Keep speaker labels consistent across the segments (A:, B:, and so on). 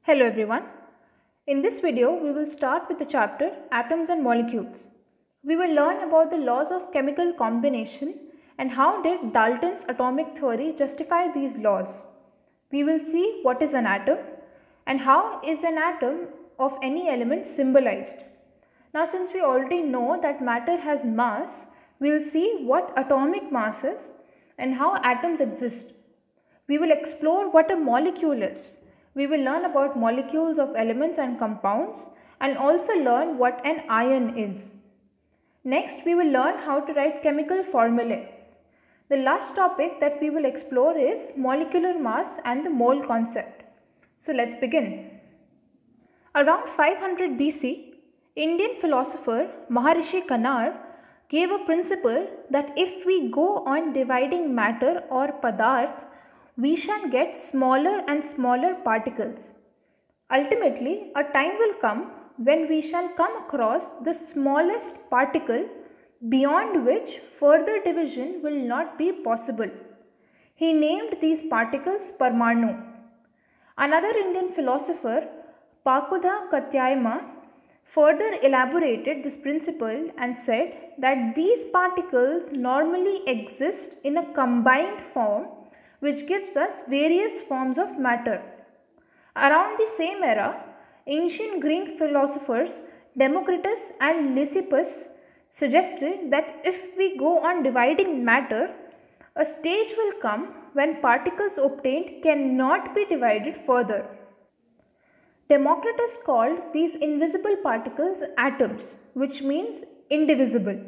A: Hello everyone. In this video, we will start with the chapter Atoms and Molecules. We will learn about the laws of chemical combination and how did Dalton's atomic theory justify these laws. We will see what is an atom and how is an atom of any element symbolized. Now, since we already know that matter has mass, we will see what atomic mass is and how atoms exist. We will explore what a molecule is. We will learn about molecules of elements and compounds and also learn what an ion is. Next, we will learn how to write chemical formulae. The last topic that we will explore is molecular mass and the mole concept. So let's begin. Around 500 BC, Indian philosopher Maharishi Kannar gave a principle that if we go on dividing matter or padarth, we shall get smaller and smaller particles. Ultimately, a time will come when we shall come across the smallest particle beyond which further division will not be possible. He named these particles Parmanu. Another Indian philosopher, Pakudha Katyayama, further elaborated this principle and said that these particles normally exist in a combined form which gives us various forms of matter. Around the same era, ancient Greek philosophers Democritus and Lysippus suggested that if we go on dividing matter, a stage will come when particles obtained cannot be divided further. Democritus called these invisible particles atoms, which means indivisible.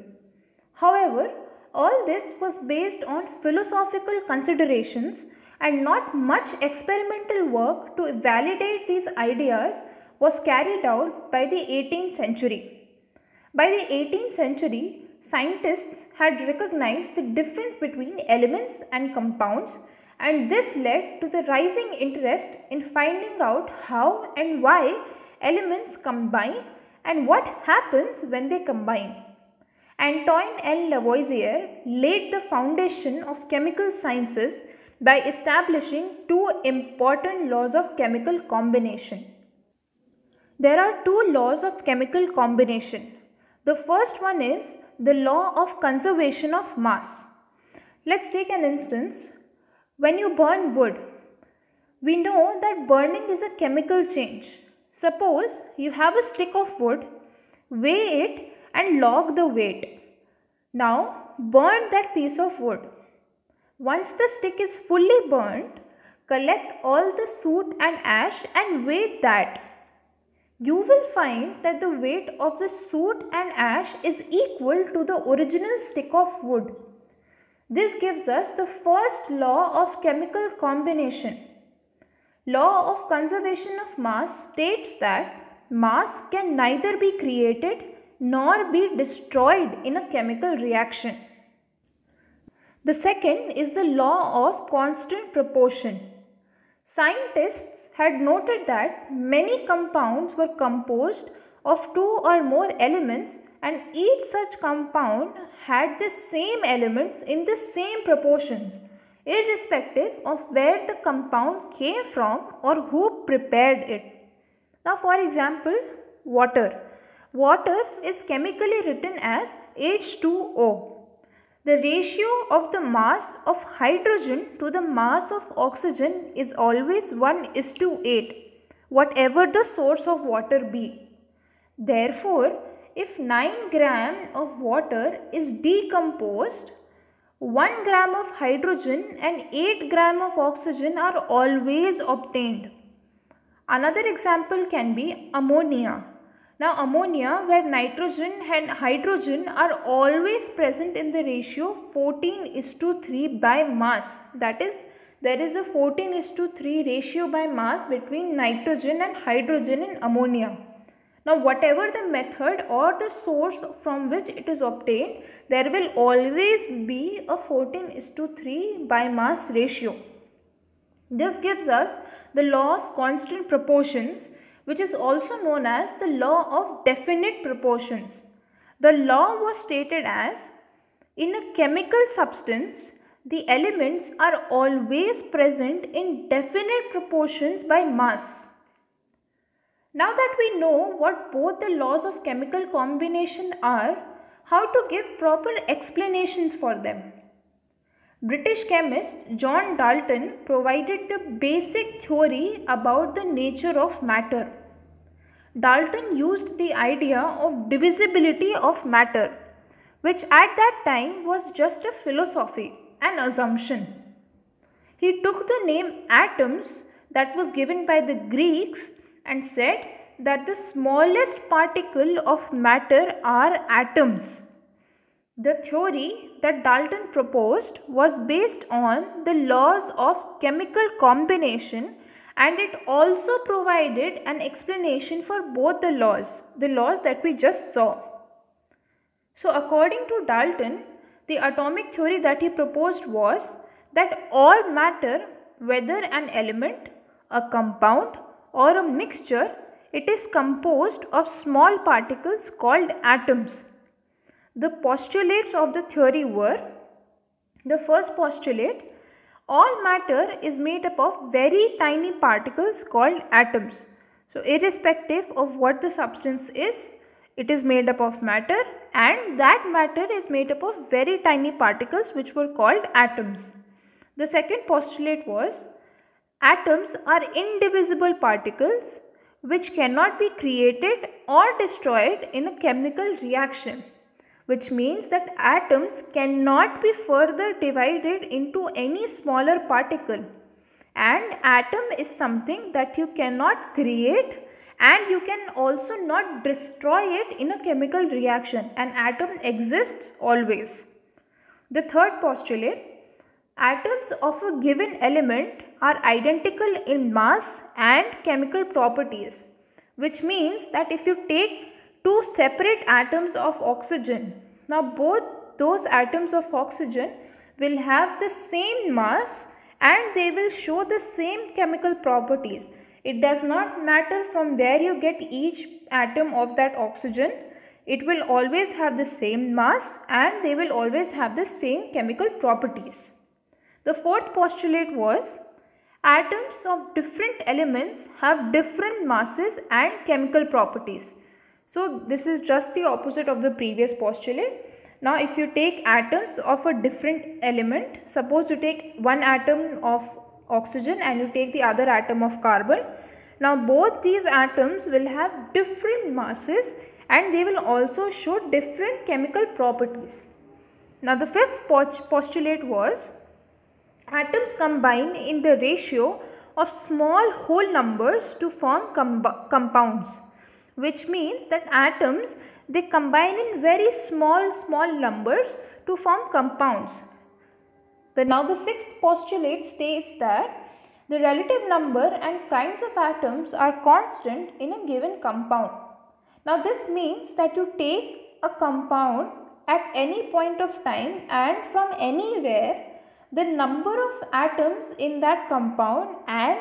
A: However, all this was based on philosophical considerations and not much experimental work to validate these ideas was carried out by the 18th century. By the 18th century, scientists had recognized the difference between elements and compounds, and this led to the rising interest in finding out how and why elements combine and what happens when they combine. Antoine L. Lavoisier laid the foundation of chemical sciences by establishing two important laws of chemical combination. There are two laws of chemical combination. The first one is the law of conservation of mass. Let's take an instance. When you burn wood, we know that burning is a chemical change. Suppose you have a stick of wood, weigh it and log the weight. Now burn that piece of wood. Once the stick is fully burnt, collect all the soot and ash and weigh that. You will find that the weight of the soot and ash is equal to the original stick of wood. This gives us the first law of chemical combination. Law of conservation of mass states that mass can neither be created nor be destroyed in a chemical reaction. The second is the law of constant proportion. Scientists had noted that many compounds were composed of two or more elements, and each such compound had the same elements in the same proportions, irrespective of where the compound came from or who prepared it. Now, for example, water. Water is chemically written as H2O. The ratio of the mass of hydrogen to the mass of oxygen is always 1:8, whatever the source of water be. Therefore, if 9 grams of water is decomposed, 1 gram of hydrogen and 8 grams of oxygen are always obtained. Another example can be ammonia. Now ammonia, where nitrogen and hydrogen are always present in the ratio 14:3 by mass. That is, there is a 14:3 ratio by mass between nitrogen and hydrogen in ammonia. Now whatever the method or the source from which it is obtained, there will always be a 14:3 by mass ratio. This gives us the law of constant proportions, which is also known as the law of definite proportions. The law was stated as, in a chemical substance, the elements are always present in definite proportions by mass. Now that we know what both the laws of chemical combination are, how to give proper explanations for them. British chemist John Dalton provided the basic theory about the nature of matter. Dalton used the idea of divisibility of matter, which at that time was just a philosophy, an assumption. He took the name atoms that was given by the Greeks and said that the smallest particle of matter are atoms. The theory that Dalton proposed was based on the laws of chemical combination, and it also provided an explanation for both the laws that we just saw. So according to Dalton, the atomic theory that he proposed was that all matter, whether an element, a compound or a mixture, it is composed of small particles called atoms. The postulates of the theory were: the first postulate, all matter is made up of very tiny particles called atoms. So irrespective of what the substance is, it is made up of matter, and that matter is made up of very tiny particles which were called atoms. The second postulate was, atoms are indivisible particles which cannot be created or destroyed in a chemical reaction, which means that atoms cannot be further divided into any smaller particle, and atom is something that you cannot create and you can also not destroy it in a chemical reaction. An atom exists always. The third postulate, atoms of a given element are identical in mass and chemical properties, which means that if you take two separate atoms of oxygen, now both those atoms of oxygen will have the same mass and they will show the same chemical properties. It does not matter from where you get each atom of that oxygen, it will always have the same mass and they will always have the same chemical properties. The fourth postulate was, atoms of different elements have different masses and chemical properties. So this is just the opposite of the previous postulate. Now if you take atoms of a different element, suppose you take one atom of oxygen and you take the other atom of carbon. Now both these atoms will have different masses and they will also show different chemical properties. Now the fifth postulate was, atoms combine in the ratio of small whole numbers to form compounds, which means that atoms, they combine in very small numbers to form compounds. Now the sixth postulate states that the relative number and kinds of atoms are constant in a given compound. Now this means that you take a compound at any point of time and from anywhere, the number of atoms in that compound and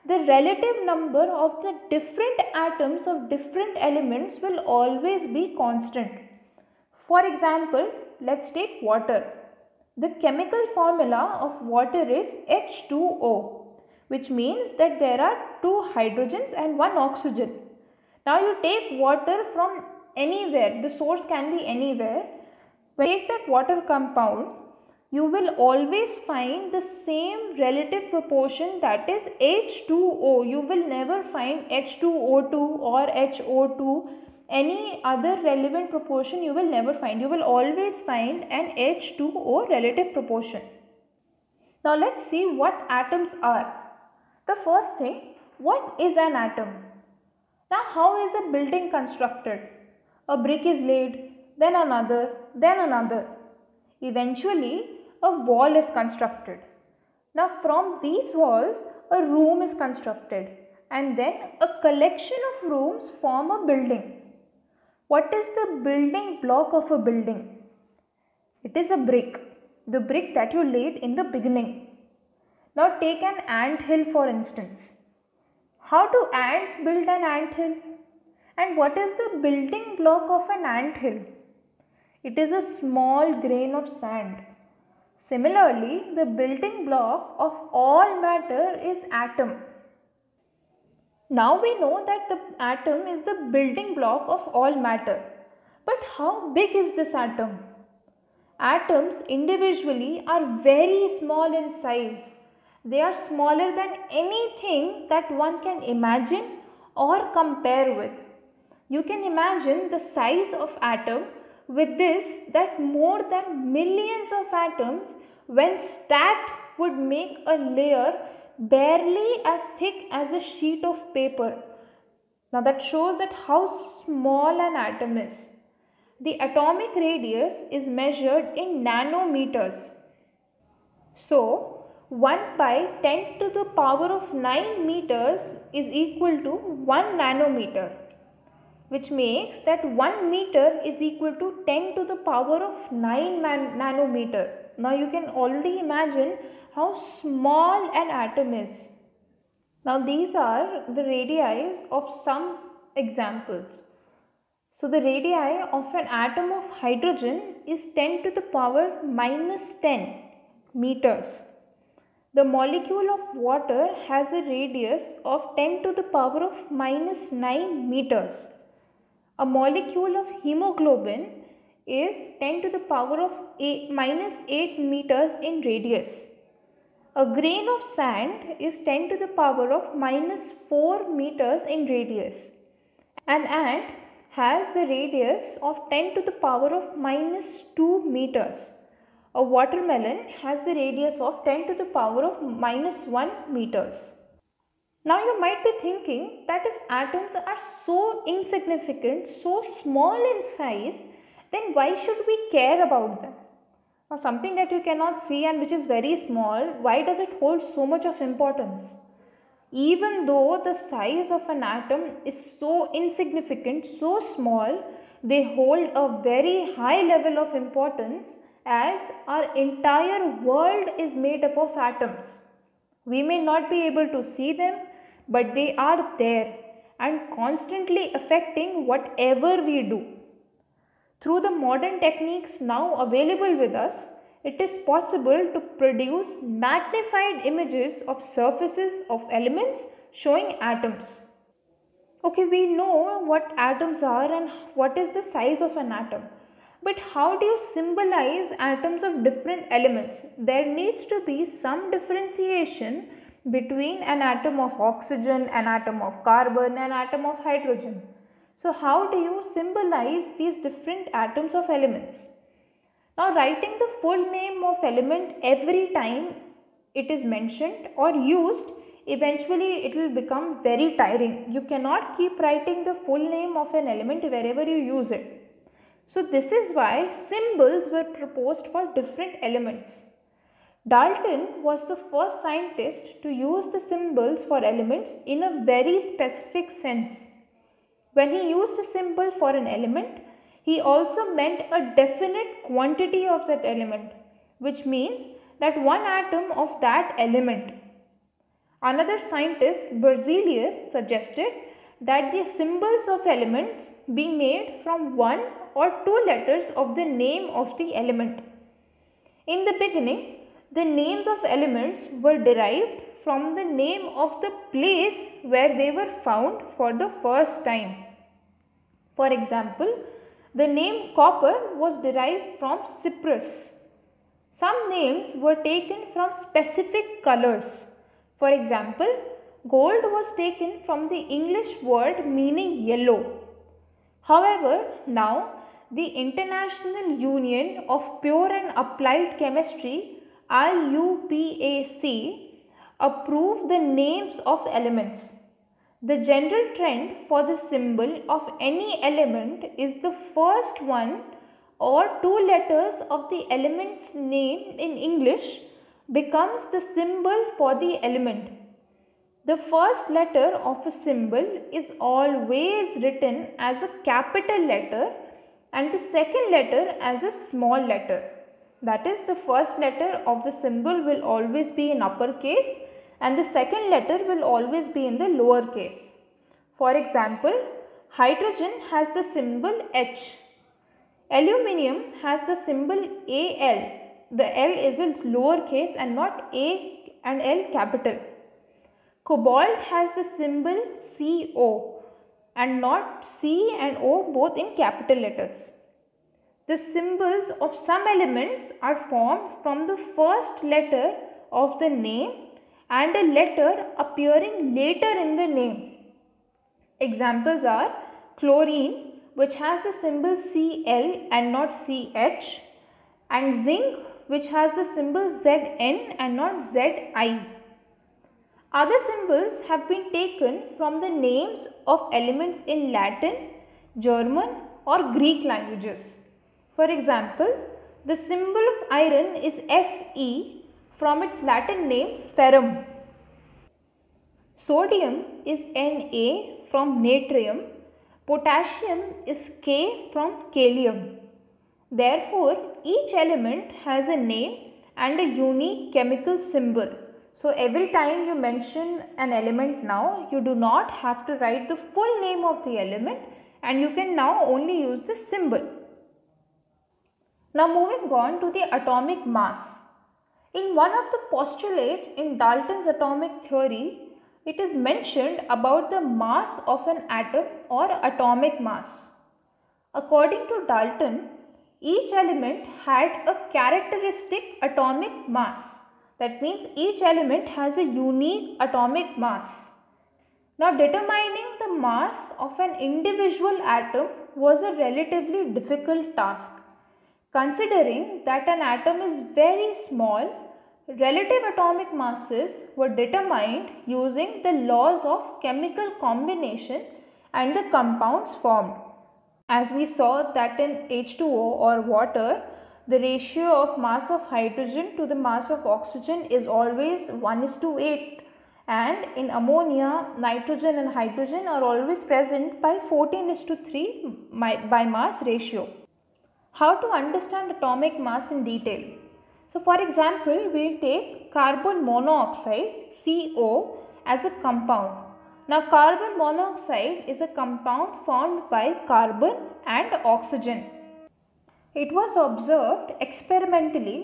A: the relative number of the different atoms of different elements will always be constant. For example, let's take water. The chemical formula of water is H2O, which means that there are two hydrogens and one oxygen. Now you take water from anywhere, the source can be anywhere. When you take that water compound, you will always find the same relative proportion, that is H2O. You will never find H2O2 or HO2, any other relevant proportion you will never find. You will always find an H2O relative proportion. Now let's see what atoms are. The first thing, what is an atom? Now how is a building constructed? A brick is laid, then another, then another. Eventually, a wall is constructed. Now from these walls, a room is constructed, and then a collection of rooms form a building. What is the building block of a building? It is a brick, the brick that you laid in the beginning. Now take an ant hill for instance. How do ants build an ant hill? And what is the building block of an ant hill? It is a small grain of sand. Similarly, the building block of all matter is atom. Now we know that the atom is the building block of all matter. But how big is this atom? Atoms individually are very small in size. They are smaller than anything that one can imagine or compare with. You can imagine the size of atom with this, that more than millions of atoms when stacked would make a layer barely as thick as a sheet of paper. Now that shows that how small an atom is. The atomic radius is measured in nanometers. So 1 by 10 to the power of 9 meters is equal to 1 nanometer, which makes that 1 meter is equal to 10 to the power of 9 nanometer. Now you can already imagine how small an atom is. Now these are the radii of some examples. So the radii of an atom of hydrogen is 10 to the power minus 10 meters. The molecule of water has a radius of 10 to the power of minus 9 meters. A molecule of hemoglobin is 10 to the power of minus 8 meters in radius. A grain of sand is 10 to the power of minus 4 meters in radius. An ant has the radius of 10 to the power of minus 2 meters. A watermelon has the radius of 10 to the power of minus 1 meters. Now you might be thinking that if atoms are so insignificant, so small in size, then why should we care about them? Now something that you cannot see and which is very small, why does it hold so much of importance? Even though the size of an atom is so insignificant, so small, they hold a very high level of importance as our entire world is made up of atoms. We may not be able to see them, but they are there and constantly affecting whatever we do. Through the modern techniques now available with us, it is possible to produce magnified images of surfaces of elements showing atoms. Okay, we know what atoms are and what is the size of an atom. But how do you symbolize atoms of different elements? There needs to be some differentiation between an atom of oxygen, an atom of carbon, an atom of hydrogen. So how do you symbolize these different atoms of elements? Now writing the full name of element every time it is mentioned or used, eventually it will become very tiring. You cannot keep writing the full name of an element wherever you use it. So this is why symbols were proposed for different elements. Dalton was the first scientist to use the symbols for elements in a very specific sense. When he used a symbol for an element, he also meant a definite quantity of that element, which means that one atom of that element. Another scientist, Berzelius, suggested that the symbols of elements be made from one or two letters of the name of the element. In the beginning, the names of elements were derived from the name of the place where they were found for the first time. For example, the name copper was derived from Cyprus. Some names were taken from specific colors. For example, gold was taken from the English word meaning yellow. However, now the International Union of Pure and Applied Chemistry IUPAC approved the names of elements. The general trend for the symbol of any element is the first one or two letters of the element's name in English becomes the symbol for the element. The first letter of a symbol is always written as a capital letter and the second letter as a small letter. That is, the first letter of the symbol will always be in uppercase and the second letter will always be in the lower case. For example, hydrogen has the symbol H. Aluminium has the symbol Al. The L is in lower case and not A and L capital. Cobalt has the symbol CO and not C and O both in capital letters. The symbols of some elements are formed from the first letter of the name and a letter appearing later in the name. Examples are chlorine, which has the symbol Cl and not Ch, and zinc, which has the symbol Zn and not Zi. Other symbols have been taken from the names of elements in Latin, German or Greek languages. For example, the symbol of iron is Fe from its Latin name ferrum. Sodium is Na from natrium. Potassium is K from kalium. Therefore, each element has a name and a unique chemical symbol. So, every time you mention an element now, you do not have to write the full name of the element, and you can now only use the symbol. Now, moving on to the atomic mass. In one of the postulates in Dalton's atomic theory, it is mentioned about the mass of an atom or atomic mass. According to Dalton, each element had a characteristic atomic mass. That means each element has a unique atomic mass. Now, determining the mass of an individual atom was a relatively difficult task. Considering that an atom is very small, relative atomic masses were determined using the laws of chemical combination and the compounds formed. As we saw that in H2O or water, the ratio of mass of hydrogen to the mass of oxygen is always 1:8, and in ammonia, nitrogen and hydrogen are always present by 14:3 by mass ratio. How to understand atomic mass in detail? So, for example, we will take carbon monoxide CO as a compound. Now, carbon monoxide is a compound formed by carbon and oxygen. It was observed experimentally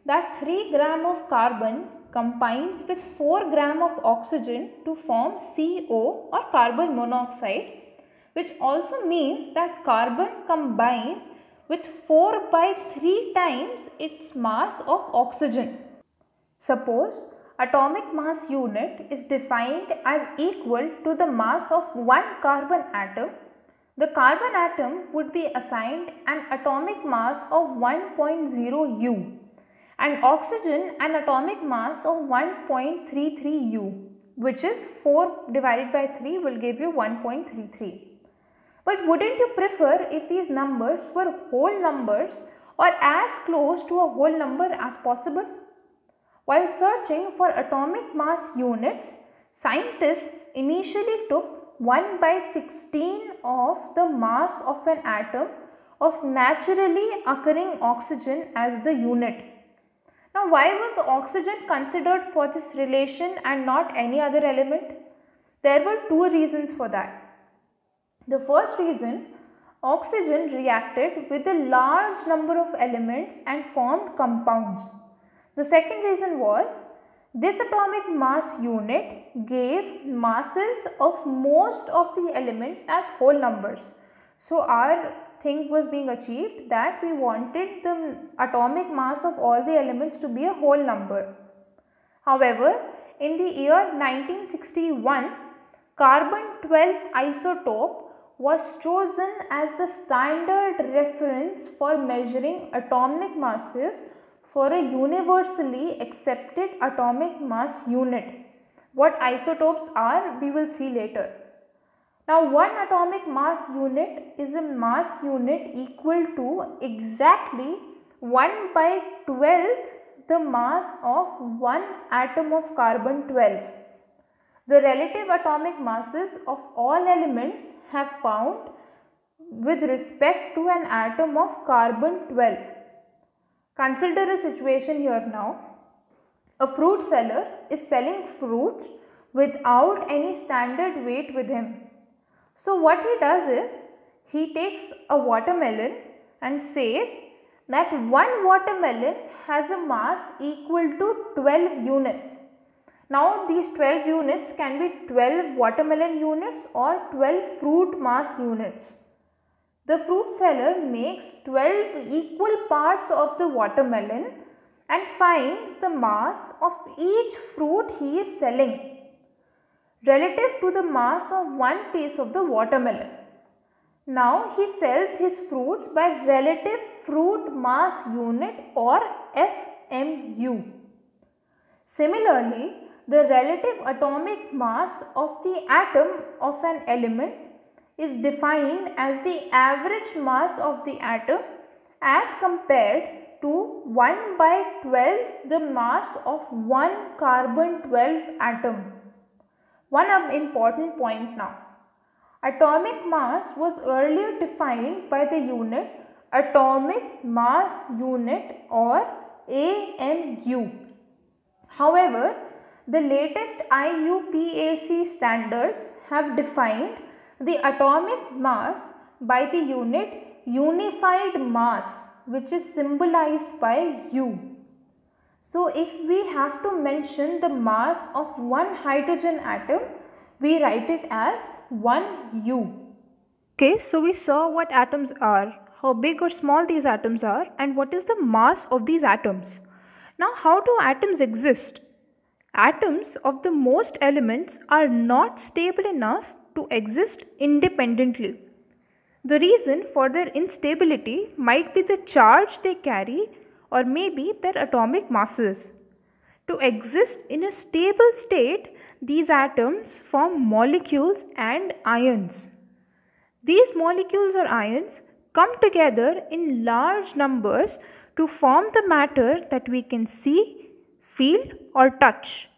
A: that 3 gram of carbon combines with 4 gram of oxygen to form CO or carbon monoxide, which also means that carbon combines with 4/3 times its mass of oxygen. Suppose atomic mass unit is defined as equal to the mass of one carbon atom. The carbon atom would be assigned an atomic mass of 1.0 U and oxygen an atomic mass of 1.33 U, which is 4 divided by 3 will give you 1.33. But wouldn't you prefer if these numbers were whole numbers or as close to a whole number as possible? While searching for atomic mass units, scientists initially took 1/16 of the mass of an atom of naturally occurring oxygen as the unit. Now, why was oxygen considered for this relation and not any other element? There were two reasons for that. The first reason, oxygen reacted with a large number of elements and formed compounds. The second reason was, this atomic mass unit gave masses of most of the elements as whole numbers. So, our thing was being achieved that we wanted the atomic mass of all the elements to be a whole number. However, in the year 1961, carbon-12 isotope was chosen as the standard reference for measuring atomic masses for a universally accepted atomic mass unit. What isotopes are, we will see later. Now, one atomic mass unit is a mass unit equal to exactly 1/12 the mass of one atom of carbon-12. The relative atomic masses of all elements have found with respect to an atom of carbon-12. Consider a situation here now. A fruit seller is selling fruits without any standard weight with him. So, what he does is, he takes a watermelon and says that one watermelon has a mass equal to 12 units. Now these 12 units can be 12 watermelon units or 12 fruit mass units. The fruit seller makes 12 equal parts of the watermelon and finds the mass of each fruit he is selling relative to the mass of one piece of the watermelon. Now he sells his fruits by relative fruit mass unit or FMU. Similarly, the relative atomic mass of the atom of an element is defined as the average mass of the atom as compared to 1 by 12 the mass of one carbon 12 atom. One important point now. Atomic mass was earlier defined by the unit atomic mass unit or AMU. However, the latest IUPAC standards have defined the atomic mass by the unit unified mass, which is symbolized by U. So, if we have to mention the mass of one hydrogen atom, we write it as 1U. Okay, so we saw what atoms are, how big or small these atoms are, and what is the mass of these atoms. Now, how do atoms exist? Atoms of the most elements are not stable enough to exist independently. The reason for their instability might be the charge they carry or maybe their atomic masses. To exist in a stable state, these atoms form molecules and ions. These molecules or ions come together in large numbers to form the matter that we can see, feel or touch.